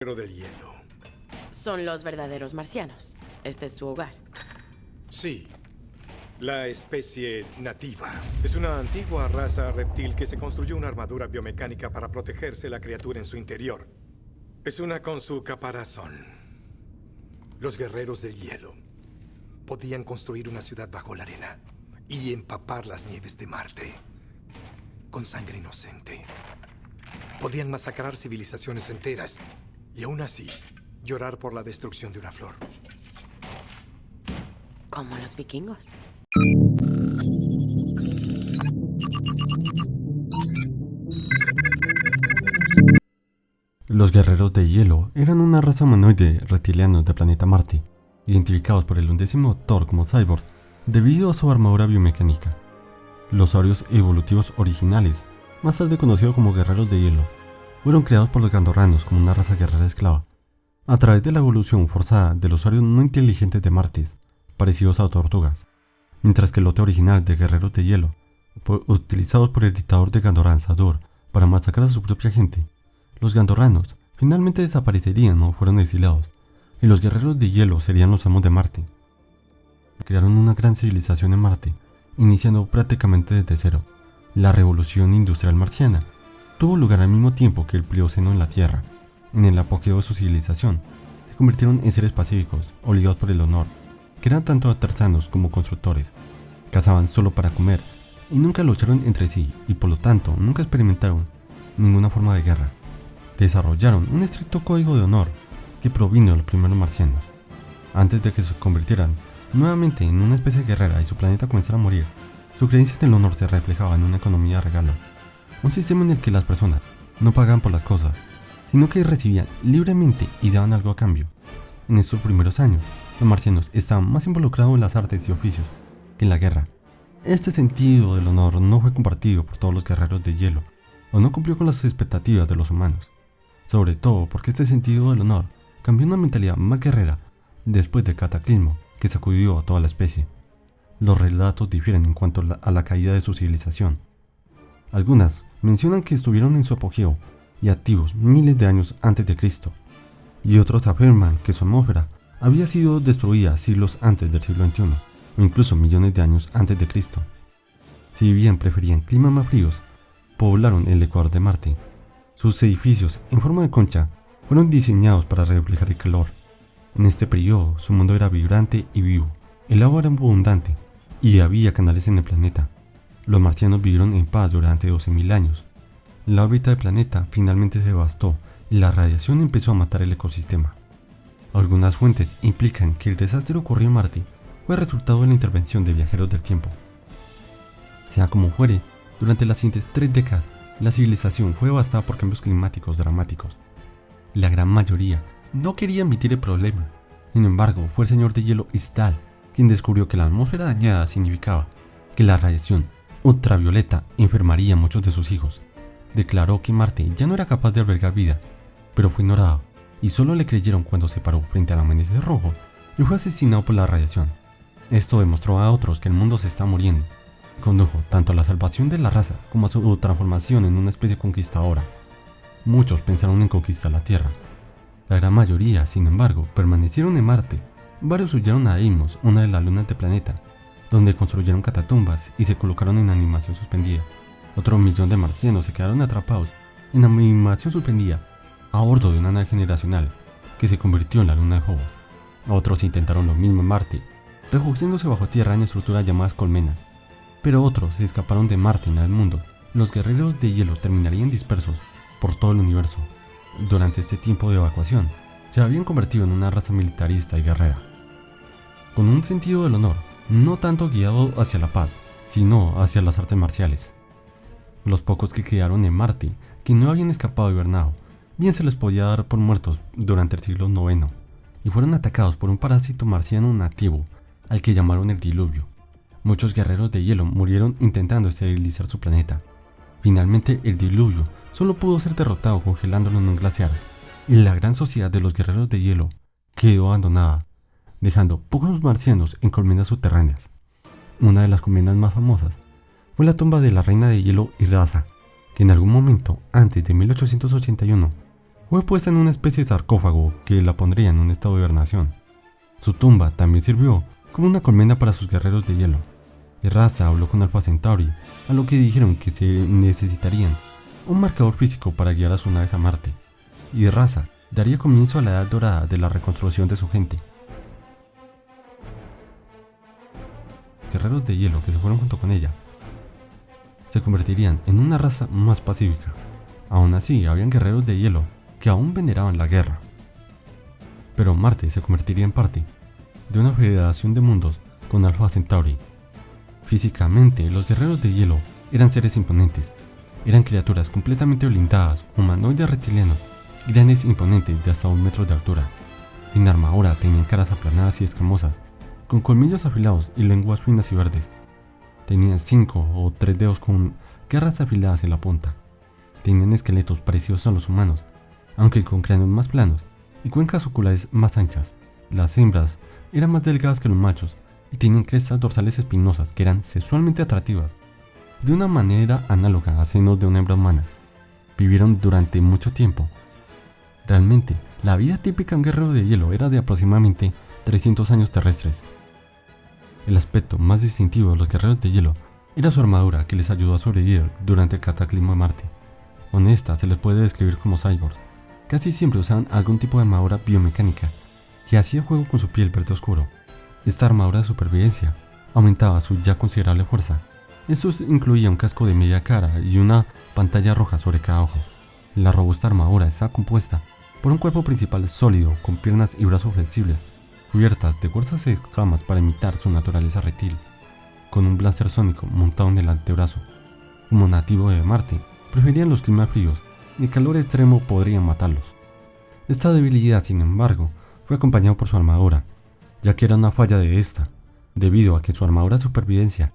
Pero del hielo. Son los verdaderos marcianos. Este es su hogar. Sí. La especie nativa. Es una antigua raza reptil que se construyó una armadura biomecánica para protegerse la criatura en su interior. Es una con su caparazón. Los guerreros del hielo podían construir una ciudad bajo la arena y empapar las nieves de Marte con sangre inocente. Podían masacrar civilizaciones enteras y aún así llorar por la destrucción de una flor. Como los vikingos. Los guerreros de hielo eran una raza humanoide reptilianos del planeta Marte, identificados por el 11º Doctor como cyborg debido a su armadura biomecánica. Los saurios evolutivos originales, más tarde conocidos como guerreros de hielo, fueron creados por los gandorranos como una raza guerrera esclava, a través de la evolución forzada de los saurios no inteligentes de Marte, parecidos a tortugas, mientras que el lote original de guerreros de hielo, utilizados por el dictador de Gandorran Sadur para masacrar a su propia gente. Los gandorranos finalmente desaparecerían o fueron exiliados, y los guerreros de hielo serían los amos de Marte. Crearon una gran civilización en Marte, iniciando prácticamente desde cero. La revolución industrial marciana tuvo lugar al mismo tiempo que el Plioceno en la Tierra. En el apogeo de su civilización, se convirtieron en seres pacíficos, obligados por el honor, que eran tanto artesanos como constructores. Cazaban solo para comer, y nunca lucharon entre sí, y por lo tanto nunca experimentaron ninguna forma de guerra. Desarrollaron un estricto código de honor que provino de los primeros marcianos. Antes de que se convirtieran nuevamente en una especie guerrera y su planeta comenzara a morir, su creencia en el honor se reflejaba en una economía de regalo, un sistema en el que las personas no pagaban por las cosas, sino que recibían libremente y daban algo a cambio. En estos primeros años, los marcianos estaban más involucrados en las artes y oficios que en la guerra. Este sentido del honor no fue compartido por todos los guerreros de hielo, o no cumplió con las expectativas de los humanos, sobre todo porque este sentido del honor cambió una mentalidad más guerrera después del cataclismo que sacudió a toda la especie. Los relatos difieren en cuanto a la caída de su civilización. Algunas mencionan que estuvieron en su apogeo y activos miles de años antes de Cristo, y otros afirman que su atmósfera había sido destruida siglos antes del siglo XXI, o incluso millones de años antes de Cristo. Si bien preferían climas más fríos, poblaron el ecuador de Marte. Sus edificios en forma de concha fueron diseñados para reflejar el calor. En este periodo su mundo era vibrante y vivo, el agua era abundante y había canales en el planeta. Los marcianos vivieron en paz durante 12.000 años. La órbita del planeta finalmente se devastó y la radiación empezó a matar el ecosistema. Algunas fuentes implican que el desastre ocurrido en Marte fue resultado de la intervención de viajeros del tiempo. Sea como fuere, durante las siguientes 3 décadas, la civilización fue devastada por cambios climáticos dramáticos. La gran mayoría no quería admitir el problema. Sin embargo, fue el señor de hielo Isdal quien descubrió que la atmósfera dañada significaba que la radiación ultravioleta enfermaría a muchos de sus hijos. Declaró que Marte ya no era capaz de albergar vida, pero fue ignorado, y solo le creyeron cuando se paró frente al amanecer rojo y fue asesinado por la radiación. Esto demostró a otros que el mundo se está muriendo. Condujo tanto a la salvación de la raza como a su transformación en una especie conquistadora. Muchos pensaron en conquistar la Tierra. La gran mayoría, sin embargo, permanecieron en Marte. Varios huyeron a Deimos, una de las lunas del planeta, donde construyeron catatumbas y se colocaron en animación suspendida. Otro millón de marcianos se quedaron atrapados en animación suspendida a bordo de una nave generacional que se convirtió en la luna de Phobos. Otros intentaron lo mismo en Marte, refugiándose bajo tierra en estructuras llamadas colmenas. Pero otros se escaparon de Marte al mundo. Los guerreros de hielo terminarían dispersos por todo el universo. Durante este tiempo de evacuación, se habían convertido en una raza militarista y guerrera, con un sentido del honor, no tanto guiado hacia la paz, sino hacia las artes marciales. Los pocos que quedaron en Marte, que no habían escapado hibernado, bien se les podía dar por muertos durante el siglo IX, y fueron atacados por un parásito marciano nativo, al que llamaron el diluvio. Muchos guerreros de hielo murieron intentando esterilizar su planeta. Finalmente el diluvio solo pudo ser derrotado congelándolo en un glaciar, y la gran sociedad de los guerreros de hielo quedó abandonada, dejando pocos marcianos en colmenas subterráneas. Una de las colmenas más famosas fue la tumba de la reina de hielo Iraza, que en algún momento antes de 1881 fue puesta en una especie de sarcófago que la pondría en un estado de hibernación. Su tumba también sirvió como una colmena para sus guerreros de hielo. Y Raza habló con Alpha Centauri, a lo que dijeron que se necesitarían un marcador físico para guiar a sus naves a Marte, y Raza daría comienzo a la edad dorada de la reconstrucción de su gente. Los guerreros de hielo que se fueron junto con ella se convertirían en una raza más pacífica. Aún así, habían guerreros de hielo que aún veneraban la guerra. Pero Marte se convertiría en parte de una federación de mundos con Alpha Centauri. Físicamente, los guerreros de hielo eran seres imponentes. Eran criaturas completamente blindadas, humanoides reptilianos, grandes e imponentes de hasta 1 metro de altura. Sin armadura, tenían caras aplanadas y escamosas, con colmillos afilados y lenguas finas y verdes. Tenían 5 o 3 dedos con garras afiladas en la punta. Tenían esqueletos parecidos a los humanos, aunque con cráneos más planos y cuencas oculares más anchas. Las hembras eran más delgadas que los machos y tenían crestas dorsales espinosas que eran sexualmente atractivas, de una manera análoga a senos de una hembra humana. Vivieron durante mucho tiempo. Realmente, la vida típica de un guerrero de hielo era de aproximadamente 300 años terrestres. El aspecto más distintivo de los guerreros de hielo era su armadura, que les ayudó a sobrevivir durante el cataclismo de Marte. Con esta se les puede describir como cyborgs. Casi siempre usaban algún tipo de armadura biomecánica que hacía juego con su piel verde oscuro. Esta armadura de supervivencia aumentaba su ya considerable fuerza. Esto incluía un casco de media cara y una pantalla roja sobre cada ojo. La robusta armadura estaba compuesta por un cuerpo principal sólido con piernas y brazos flexibles, cubiertas de gruesas escamas para imitar su naturaleza reptil, con un blaster sónico montado en el antebrazo. Como nativo de Marte, preferían los climas fríos y el calor extremo podría matarlos. Esta debilidad, sin embargo, fue acompañado por su armadura, ya que era una falla de esta, debido a que su armadura de supervivencia,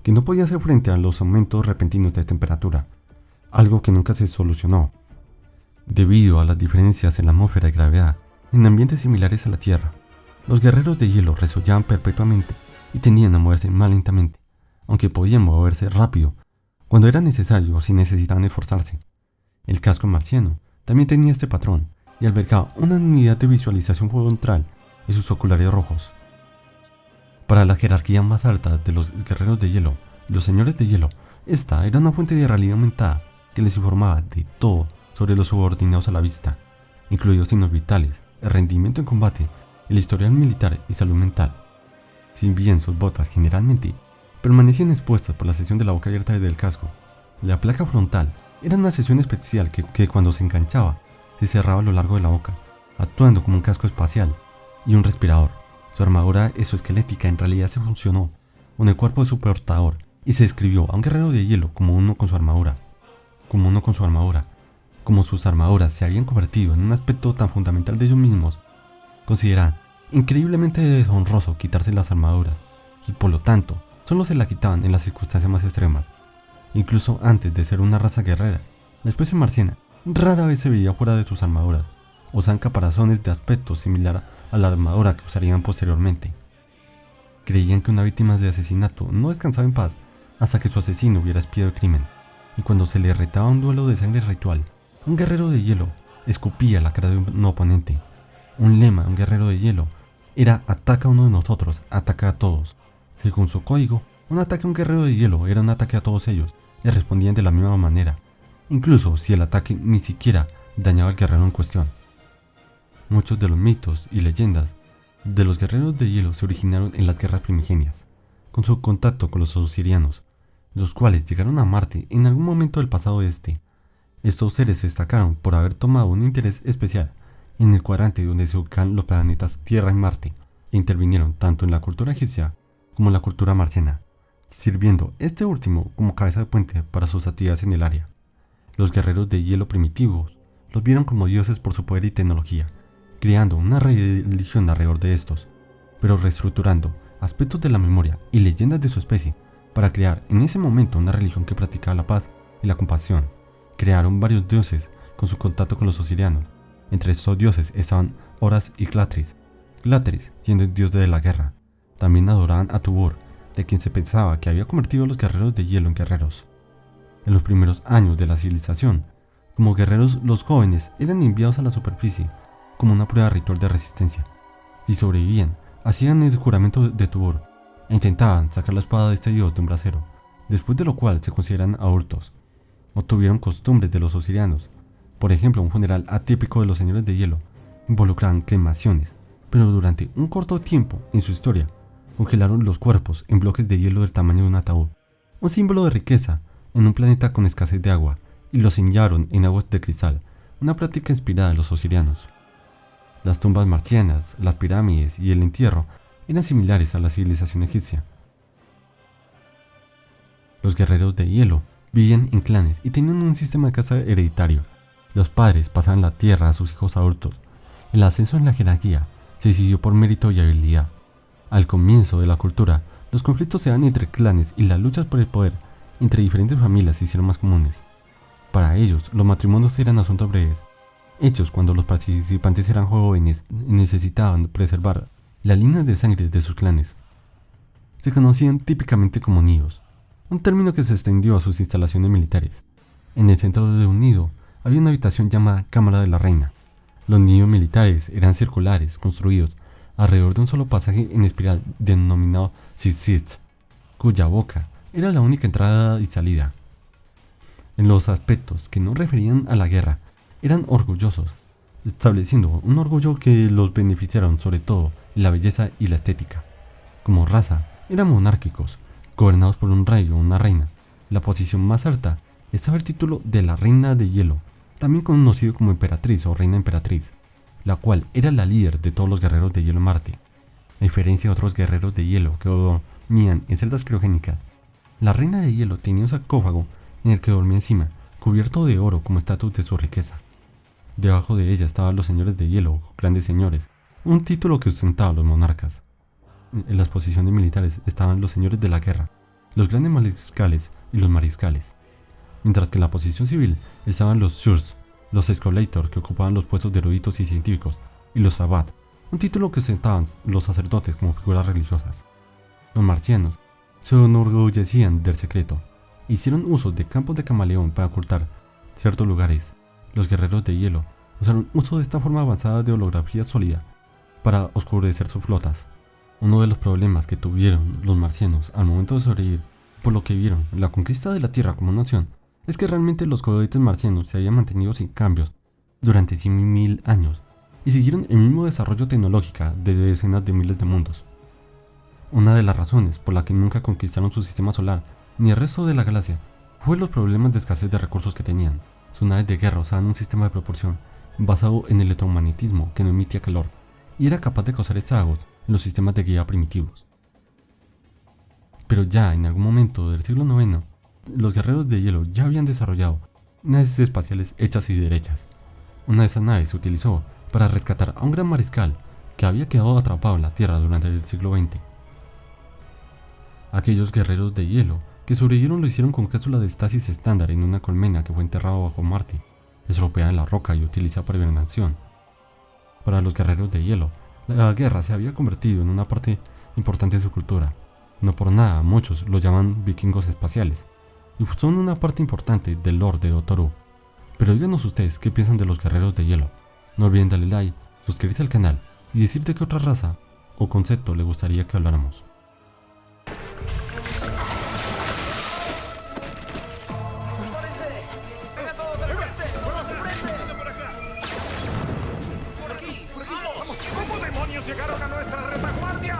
que no podía hacer frente a los aumentos repentinos de temperatura, algo que nunca se solucionó, debido a las diferencias en la atmósfera y gravedad, en ambientes similares a la Tierra. Los guerreros de hielo resollaban perpetuamente y tendían a moverse más lentamente, aunque podían moverse rápido cuando era necesario o si necesitaban esforzarse. El casco marciano también tenía este patrón y albergaba una unidad de visualización frontal y sus oculares rojos. Para la jerarquía más alta de los guerreros de hielo, los señores de hielo, esta era una fuente de realidad aumentada que les informaba de todo sobre los subordinados a la vista, incluidos signos vitales, el rendimiento en combate, el historial militar y salud mental. Si bien sus botas generalmente permanecían expuestas por la sección de la boca abierta del casco, la placa frontal era una sección especial que cuando se enganchaba se cerraba a lo largo de la boca, actuando como un casco espacial y un respirador. Su armadura exoesquelética en realidad se funcionó con el cuerpo de su portador y se describió a un guerrero de hielo como uno con su armadura. Como sus armaduras se habían convertido en un aspecto tan fundamental de ellos mismos, consideraban increíblemente deshonroso quitarse las armaduras y por lo tanto solo se la quitaban en las circunstancias más extremas. Incluso antes de ser una raza guerrera, la especie marciana rara vez se veía fuera de sus armaduras. Usaban caparazones de aspecto similar a la armadura que usarían posteriormente. Creían que una víctima de asesinato no descansaba en paz hasta que su asesino hubiera expiado el crimen, y cuando se le retaba un duelo de sangre ritual, un guerrero de hielo escupía la cara de un oponente. Un lema de un guerrero de hielo era: ataca a uno de nosotros, ataca a todos. Según su código, un ataque a un guerrero de hielo era un ataque a todos ellos, y respondían de la misma manera, incluso si el ataque ni siquiera dañaba al guerrero en cuestión. Muchos de los mitos y leyendas de los guerreros de hielo se originaron en las guerras primigenias, con su contacto con los osirianos, los cuales llegaron a Marte en algún momento del pasado este. Estos seres se destacaron por haber tomado un interés especial en el cuadrante donde se ubican los planetas Tierra y Marte, e intervinieron tanto en la cultura egipcia como en la cultura marciana, sirviendo este último como cabeza de puente para sus actividades en el área. Los guerreros de hielo primitivos los vieron como dioses por su poder y tecnología, creando una religión alrededor de estos, pero reestructurando aspectos de la memoria y leyendas de su especie para crear en ese momento una religión que practicaba la paz y la compasión. Crearon varios dioses con su contacto con los osirianos. Entre estos dioses estaban Horas y Clatris, Clatris siendo el dios de la guerra. También adoraban a Tubur, de quien se pensaba que había convertido a los guerreros de hielo en guerreros. En los primeros años de la civilización, Como guerreros, los jóvenes eran enviados a la superficie como una prueba ritual de resistencia. Si sobrevivían, hacían el juramento de Tubur e intentaban sacar la espada de este dios de un brasero, después de lo cual se consideran adultos. Obtuvieron costumbres de los osirianos. Por ejemplo, un funeral atípico de los señores de hielo involucraban cremaciones, pero durante un corto tiempo en su historia congelaron los cuerpos en bloques de hielo del tamaño de un ataúd, un símbolo de riqueza en un planeta con escasez de agua, y los sellaron en aguas de cristal, una práctica inspirada en los osirianos. Las tumbas marcianas, las pirámides y el entierro eran similares a la civilización egipcia. Los guerreros de hielo vivían en clanes y tenían un sistema de caza hereditario. Los padres pasaban la tierra a sus hijos adultos. El ascenso en la jerarquía se siguió por mérito y habilidad. Al comienzo de la cultura, los conflictos se daban entre clanes y las luchas por el poder entre diferentes familias se hicieron más comunes. Para ellos, los matrimonios eran asuntos breves, hechos cuando los participantes eran jóvenes y necesitaban preservar la línea de sangre de sus clanes. Se conocían típicamente como nidos, un término que se extendió a sus instalaciones militares. En el centro de un nido había una habitación llamada Cámara de la Reina. Los nidos militares eran circulares, construidos alrededor de un solo pasaje en espiral denominado Sitz, cuya boca era la única entrada y salida. En los aspectos que no referían a la guerra, eran orgullosos, estableciendo un orgullo que los beneficiaron sobre todo en la belleza y la estética. Como raza, eran monárquicos, gobernados por un rey o una reina. La posición más alta estaba el título de la Reina de Hielo, también conocido como emperatriz o reina emperatriz, la cual era la líder de todos los guerreros de hielo en Marte. A diferencia de otros guerreros de hielo que dormían en celdas criogénicas, la Reina de Hielo tenía un sarcófago en el que dormía encima, cubierto de oro como estatus de su riqueza. Debajo de ella estaban los señores de hielo, grandes señores, un título que ostentaban los monarcas. En las posiciones militares estaban los señores de la guerra, los grandes mariscales y los mariscales, mientras que en la posición civil estaban los shurs, los escolators que ocupaban los puestos de eruditos y científicos, y los sabbat, un título que ostentaban los sacerdotes como figuras religiosas. Los marcianos se enorgullecían del secreto, hicieron uso de campos de camaleón para ocultar ciertos lugares. Los guerreros de hielo usaron uso de esta forma avanzada de holografía sólida para oscurecer sus flotas. Uno de los problemas que tuvieron los marcianos al momento de sobrevivir, por lo que vieron la conquista de la Tierra como nación, es que realmente los cohetes marcianos se habían mantenido sin cambios durante 100.000 años y siguieron el mismo desarrollo tecnológico de decenas de miles de mundos. Una de las razones por la que nunca conquistaron su sistema solar ni el resto de la galaxia fue los problemas de escasez de recursos que tenían. Sus naves de guerra usaban un sistema de propulsión basado en el electromagnetismo que no emitía calor y era capaz de causar estragos en los sistemas de guía primitivos. Pero ya en algún momento del siglo IX, los guerreros de hielo ya habían desarrollado naves espaciales hechas y derechas. Una de esas naves se utilizó para rescatar a un gran mariscal que había quedado atrapado en la Tierra durante el siglo XX. Aquellos guerreros de hielo que sobrevivieron lo hicieron con cápsulas de estasis estándar en una colmena que fue enterrada bajo Marte, estropeada en la roca y utilizada para hibernación. Para los guerreros de hielo, la guerra se había convertido en una parte importante de su cultura. No por nada muchos lo llaman vikingos espaciales, y son una parte importante del lore de Otoru. Pero díganos ustedes qué piensan de los guerreros de hielo. No olviden darle like, suscribirse al canal y decir de qué otra raza o concepto le gustaría que habláramos. ¿Cómo demonios llegaron a nuestra retaguardia?